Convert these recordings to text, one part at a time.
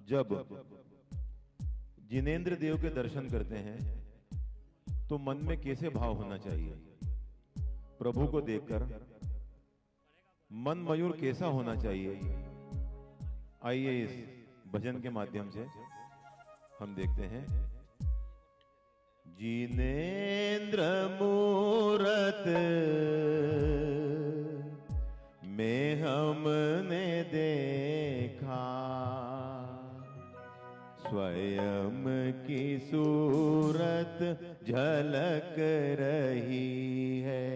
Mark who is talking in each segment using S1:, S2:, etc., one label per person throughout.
S1: जब जिनेंद्र देव के दर्शन करते हैं तो मन में कैसे भाव होना चाहिए? प्रभु को देखकर मन मयूर कैसा होना चाहिए? आइए इस भजन के माध्यम से हम देखते हैं। जिनेंद्र मूरत में हमने देखा, स्वयं की सूरत झलक रही है।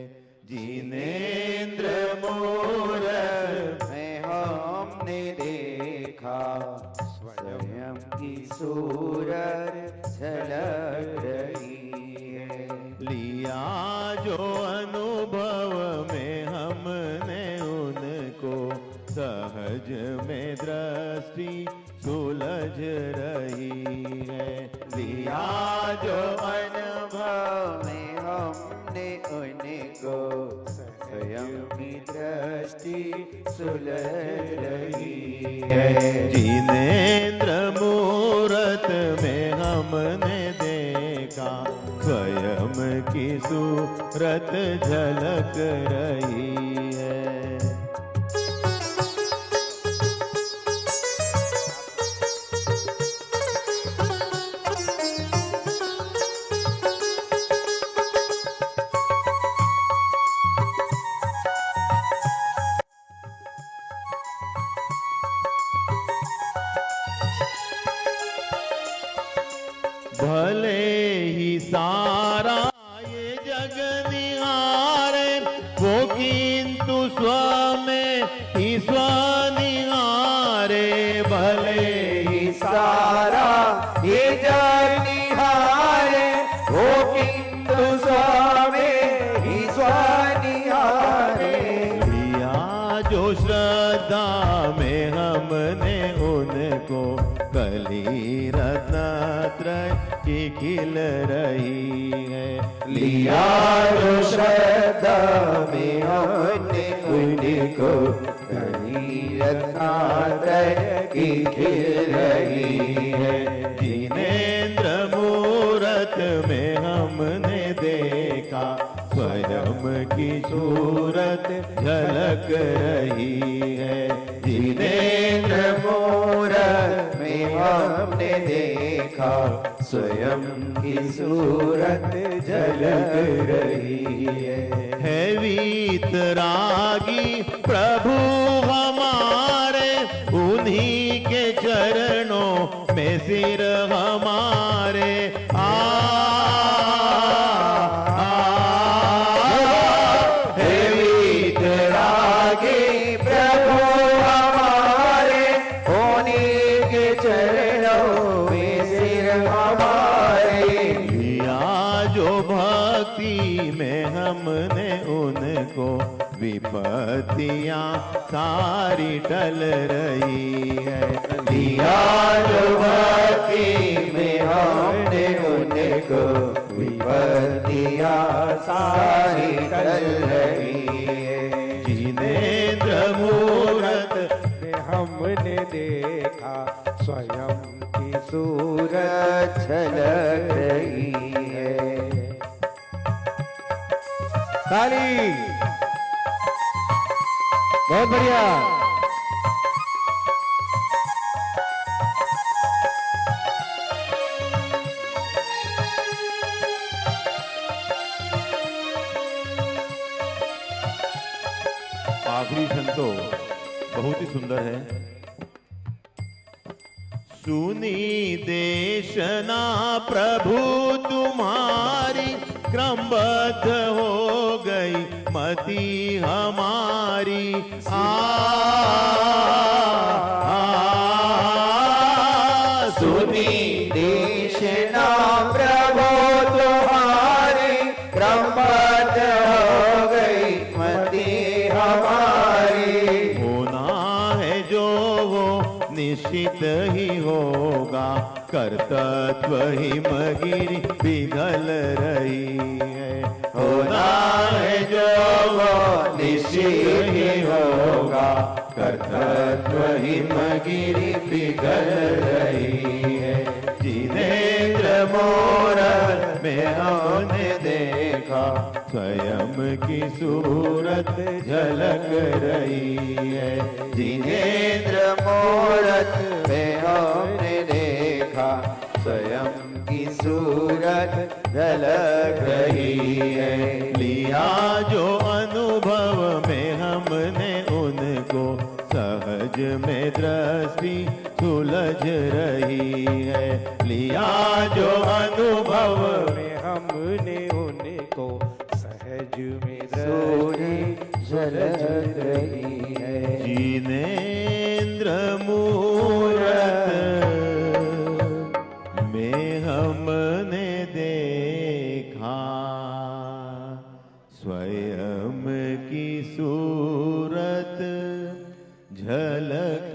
S1: जिनेंद्र मूरत
S2: में हमने देखा, स्वयं की सूरत झलक रही है।
S1: लिया जो अनुभव में हमने उनको, सहज में दृष्टि सुलझ रही है।
S2: लिया जो अनुभव में हमने उनको, स्वयं की दृष्टि सुलझ रही है।
S1: जिनेंद्र मूरत में हमने देखा, स्वयं की सूरत झलक रही है। भले ही सारा ये जग निहारे, वो किंतु स्व में ही स्व निहारे। भले
S2: ही सारा ये जग निहारे, वो किंतु स्वामी ही स्वनिहारे।
S1: लिया जो श्रद्धा में हमने उनको, कली रत्नत्रय की खिल रही है।
S2: लिया जो श्रद्धा में हमने उनको, कली रत्नत्रय की खिल रही है।
S1: जिनेंद्र मूरत में हमने देखा, स्वयं की सूरत झलक रही है।
S2: जिनेंद्र मूरत में हमने देखा, स्वयं की सूरत झलक रही है।
S1: वीतरागी प्रभु हमारे, उन्हीं के चरणों में सिर हमारे।
S2: वीतरागी प्रभु हमारे, उन्हीं के चरणों में सिर हमारे।
S1: लिया जो भक्ति में हमने उनको, विपत्तियां सारी टल रही है।
S2: लिया जो भक्ति में हमने उनको, विपत्तियां सारी टल रही है।
S1: जिनेंद्र मूरत
S2: में हमने देखा, स्वयं की सूरत झलक रही है। ताली, बहुत बढ़िया।
S1: आखिरी छंद तो बहुत ही सुंदर है। सुनी देशना प्रभु तुम्हारी, क्रमबद्ध हो गई मति हमारी।
S2: सुनी देशना प्रभु तुम्हारी, क्रमबद्ध हो गई मति हमारी।
S1: होना है जो वो निश्चित ही होगा, कर्तव्य ही मगिरी पिघल रही है।
S2: होना है जो वो निश्चित ही होगा, कर्तव्य ही मगिरी पिघल रही
S1: स्वयं की सूरत झलक रही है।
S2: जिनेन्द्र मूरत में हमने देखा, स्वयं की सूरत झलक रही है।
S1: लिया जो अनुभव में हमने उनको, सहज में दृष्टि सुलझ रही है। लिया जो अनुभव में
S3: हमने उनको, सहज में
S2: सूरज झलक रही है।
S1: जिनेन्द्र मूरत में हमने देखा, स्वयं की सूरत झलक